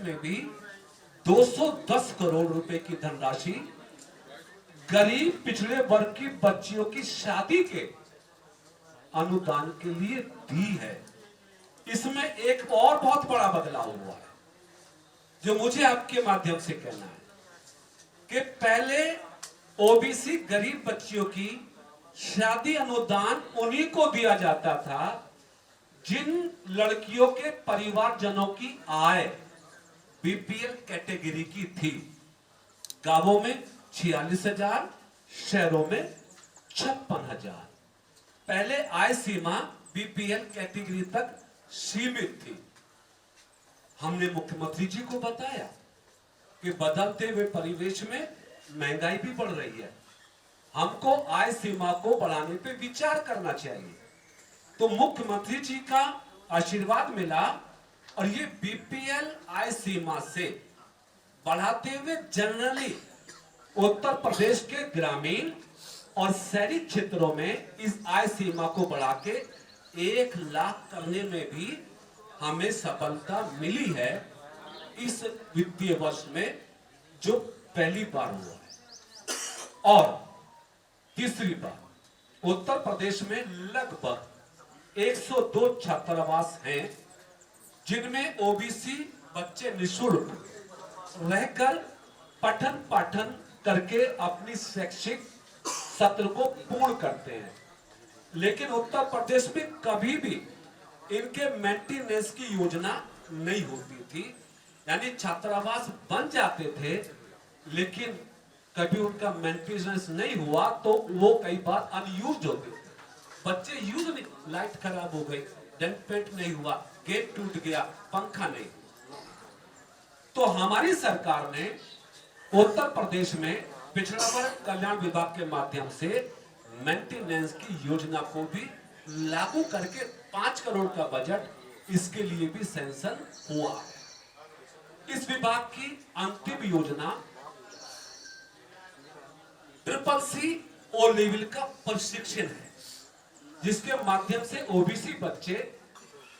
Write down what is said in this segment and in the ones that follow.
में भी 210 करोड़ रुपए की धनराशि गरीब पिछड़े वर्ग की बच्चियों की शादी के अनुदान के लिए दी है। इसमें एक और बहुत बड़ा बदलाव हुआ है जो मुझे आपके माध्यम से कहना है कि पहले ओबीसी गरीब बच्चियों की शादी अनुदान उन्हीं को दिया जाता था जिन लड़कियों के परिवारजनों की आय बीपीएल कैटेगरी की थी। गांवों में 46,000, शहरों में 56,000। पहले आय सीमा बीपीएल कैटेगरी तक सीमित थी। हमने मुख्यमंत्री जी को बताया कि बदलते हुए परिवेश में महंगाई भी बढ़ रही है, हमको आय सीमा को बढ़ाने पे विचार करना चाहिए। तो मुख्यमंत्री जी का आशीर्वाद मिला और ये बीपीएल आय सीमा से बढ़ाते हुए जनरली उत्तर प्रदेश के ग्रामीण और शहरी क्षेत्रों में इस आय सीमा को बढ़ा के 1 लाख करने में भी हमें सफलता मिली है इस वित्तीय वर्ष में, जो पहली बार हुआ है। और तीसरी बात, उत्तर प्रदेश में लगभग 102 छात्रावास हैं जिनमें ओबीसी बच्चे निःशुल्क रहकर पठन पाठन करके अपनी शैक्षिक सत्र को पूर्ण करते हैं। लेकिन उत्तर प्रदेश में कभी भी इनके मेंटेनेंस की योजना नहीं होती थी, यानी छात्रावास बन जाते थे लेकिन कभी उनका मेंटेनेंस नहीं हुआ तो वो कई बार अनयूज होते थे। बच्चे यूज नहीं, लाइट खराब हो गई, डेंट पेंट नहीं हुआ, गेट टूट गया, पंखा नहीं। तो हमारी सरकार ने उत्तर प्रदेश में पिछड़ा वर्ग कल्याण विभाग के माध्यम से मेंटेनेंस की योजना को भी लागू करके 5 करोड़ का बजट इसके लिए भी सैंक्शन हुआ है। इस विभाग की अंतिम योजना CCC ओ लेवल का प्रशिक्षण है, जिसके माध्यम से ओबीसी बच्चे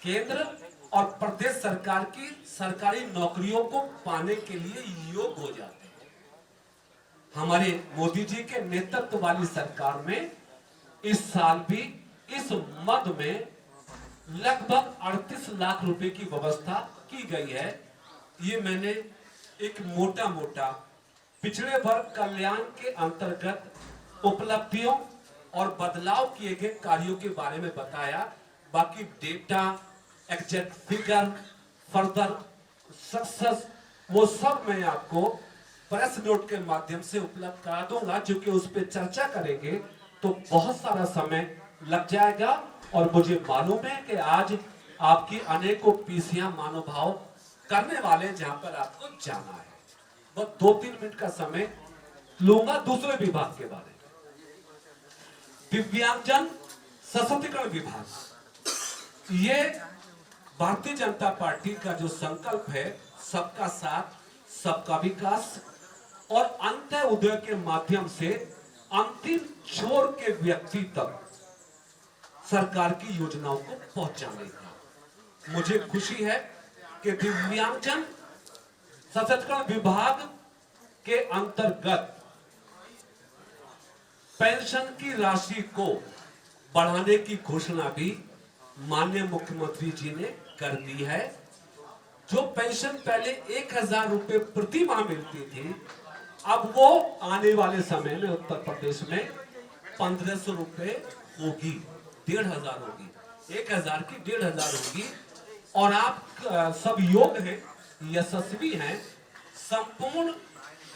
केंद्र और प्रदेश सरकार की सरकारी नौकरियों को पाने के लिए योग्य हो जाते हैं। हमारे मोदी जी के नेतृत्व वाली सरकार में इस साल भी इस मद में लगभग 38 लाख रुपए की व्यवस्था की गई है। ये मैंने एक मोटा मोटा पिछड़े वर्ग कल्याण के अंतर्गत उपलब्धियों और बदलाव किए गए कार्यों के बारे में बताया। बाकी data, exact figure, further success, वो सब मैं आपको प्रेस नोट के माध्यम से उपलब्ध करा दूंगा, जो कि उस पर चर्चा करेंगे तो बहुत सारा समय लग जाएगा। और मुझे मालूम है कि आज आपकी अनेकों पीसियां मानवभाव करने वाले जहां पर आपको जाना है। बस 2-3 मिनट का समय लूंगा दूसरे विभाग के बारे में। दिव्यांगजन सशक्तिकरण विभाग, ये भारतीय जनता पार्टी का जो संकल्प है, सबका साथ, सबका विकास और अंत्योदय के माध्यम से अंतिम छोर के व्यक्ति तक सरकार की योजनाओं को पहुंचाने का। मुझे खुशी है कि दिव्यांगजन सशक्तिकरण विभाग के अंतर्गत पेंशन की राशि को बढ़ाने की घोषणा भी माननीय मुख्यमंत्री जी ने कर दी है। जो पेंशन पहले 1,000 रुपए प्रति माह मिलती थी, अब वो आने वाले समय में उत्तर प्रदेश में 1,500 रुपए होगी, 1,500 होगी, 1,000 की 1,500 होगी। और आप सब योग्य हैं, यशस्वी हैं, संपूर्ण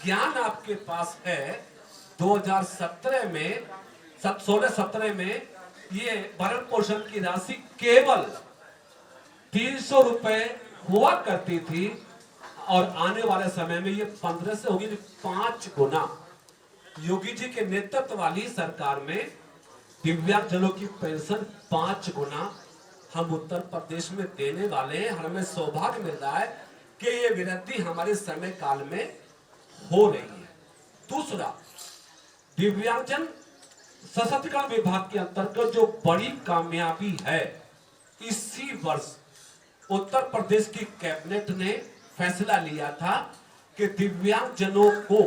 ज्ञान आपके पास है। 2017 में 16-17 में ये भरण पोषण की राशि केवल 300 रुपए हुआ करती थी और आने वाले समय में ये 1500 होगी, 5 गुना। योगी जी के नेतृत्व वाली सरकार में दिव्यांगजनों की पेंशन 5 गुना हम उत्तर प्रदेश में देने वाले हैं। हमें सौभाग्य मिल रहा है कि ये वृद्धि हमारे समय काल में हो रही है। दूसरा, दिव्यांगजन सशक्तिकरण विभाग के अंतर्गत जो बड़ी कामयाबी है, इसी वर्ष उत्तर प्रदेश की कैबिनेट ने फैसला लिया था कि दिव्यांग जनों को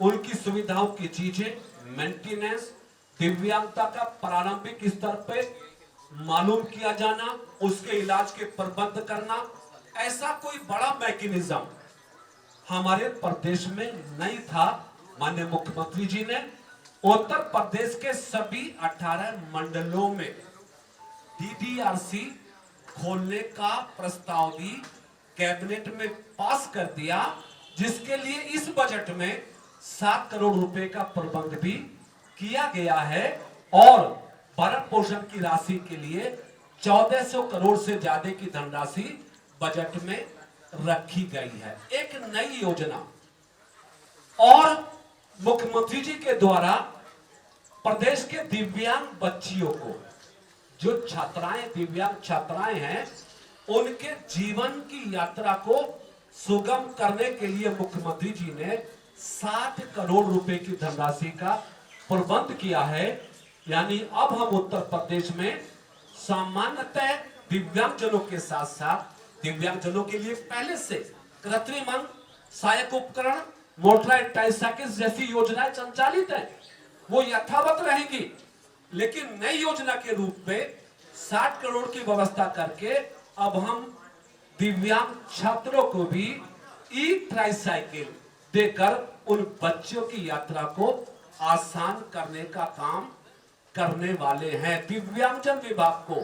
उनकी सुविधाओं की चीजें, मेंटेनेंस, दिव्यांगता का प्रारंभिक स्तर पे मालूम किया जाना, उसके इलाज के प्रबंध करना, ऐसा कोई बड़ा मैकेनिज्म हमारे प्रदेश में नहीं था। माननीय मुख्यमंत्री जी ने उत्तर प्रदेश के सभी 18 मंडलों में डीडीआरसी खोलने का प्रस्ताव भी कैबिनेट में पास कर दिया, जिसके लिए इस बजट में 7 करोड़ रुपए का प्रबंध भी किया गया है और भरण पोषण की राशि के लिए 1400 करोड़ से ज्यादा की धनराशि बजट में रखी गई है। एक नई योजना और मुख्यमंत्री जी के द्वारा प्रदेश के दिव्यांग बच्चियों को, जो छात्राएं दिव्यांग छात्राएं हैं, उनके जीवन की यात्रा को सुगम करने के लिए मुख्यमंत्री जी ने 7 करोड़ रुपए की धनराशि का प्रबंध किया है। यानी अब हम उत्तर प्रदेश में सामान्यतः दिव्यांगजनों के साथ साथ दिव्यांगजनों के लिए पहले से कृत्रिम अंग, सहायक उपकरण, मोटराइज्ड ट्राइसाइकिल जैसी योजनाएं संचालित हैं, वो यथावत रहेंगी, लेकिन नई योजना के रूप में 60 करोड़ की व्यवस्था करके अब हम दिव्यांग छात्रों को भी ई ट्राइसाइकिल देकर उन बच्चों की यात्रा को आसान करने का काम करने वाले हैं। दिव्यांगजन विभाग को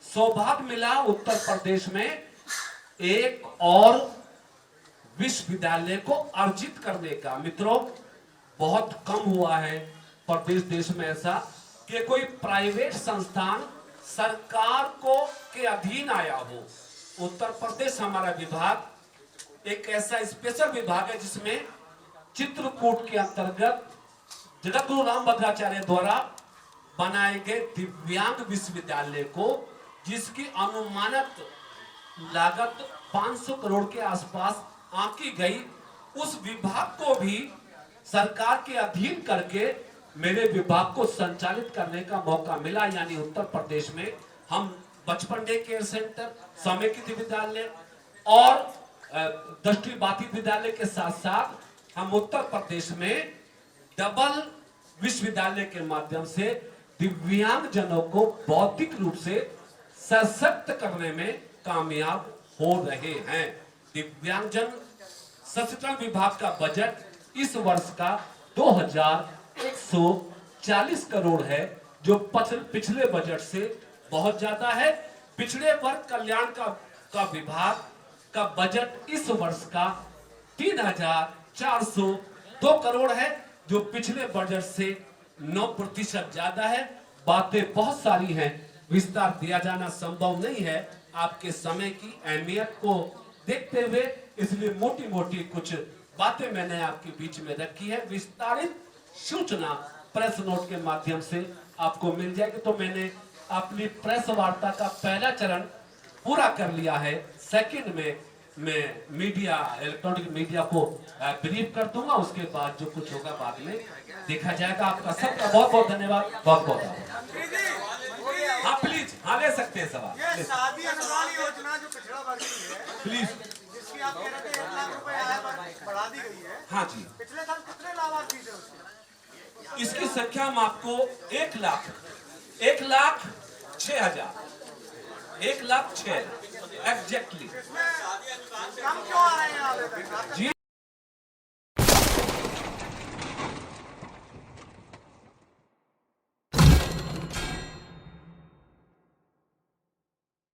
सौभाग्य मिला उत्तर प्रदेश में एक और विश्वविद्यालय को अर्जित करने का। मित्रों, बहुत कम हुआ है प्रदेश देश में ऐसा कि कोई प्राइवेट संस्थान सरकार को के अधीन आया हो। उत्तर प्रदेश हमारा विभाग एक ऐसा स्पेशल विभाग है जिसमें चित्रकूट के अंतर्गत जगत गुरु राम भद्राचार्य द्वारा बनाए गए दिव्यांग विश्वविद्यालय को, जिसकी अनुमानित लागत 500 करोड़ के आसपास आंकी गई, उस विभाग को भी सरकार के अधीन करके मेरे विभाग को संचालित करने का मौका मिला। यानी उत्तर प्रदेश में हम बचपन डे केयर सेंटर, समेकित विद्यालय और दृष्टिबाधित विद्यालय के साथ साथ हम उत्तर प्रदेश में डबल विश्वविद्यालय के माध्यम से दिव्यांग जनों को बौद्धिक रूप से सशक्त करने में कामयाब हो रहे हैं। दिव्यांगजन सशक्तिकरण विभाग का बजट इस वर्ष का 2140 करोड़ है, जो पिछले बजट से बहुत ज्यादा है। पिछड़े वर्ग कल्याण का विभाग का बजट इस वर्ष का 3402 करोड़ है, जो पिछले बजट से 9% ज्यादा है। बातें बहुत सारी हैं, विस्तार दिया जाना संभव नहीं है आपके समय की अहमियत को देखते हुए, इसलिए मोटी मोटी कुछ बातें मैंने आपके बीच में रखी है। विस्तारित सूचना प्रेस नोट के माध्यम से आपको मिल जाएगी। तो मैंने अपनी प्रेस वार्ता का पहला चरण पूरा कर लिया है। सेकंड में मैं मीडिया, इलेक्ट्रॉनिक मीडिया को ब्रीफ कर दूंगा, उसके बाद जो कुछ होगा बाद में देखा जाएगा। आपका सबका बहुत बहुत धन्यवाद, बहुत बहुत हाँ प्लीज, हाँ ले सकते हैं सवाल। ये शादी अनुदान योजना जो पिछड़ा वर्ग की है, प्लीज, जिसकी आप कह रहे थे 1 लाख रुपए आया बढ़ा दी गई है। हाँ जी, पिछले साल कितने लाभार्थी थे उसके? इसकी संख्या हम आपको 1,06,000 1,06,000 एग्जैक्टली। कम क्यों आ रहे हैं आवेदन? जी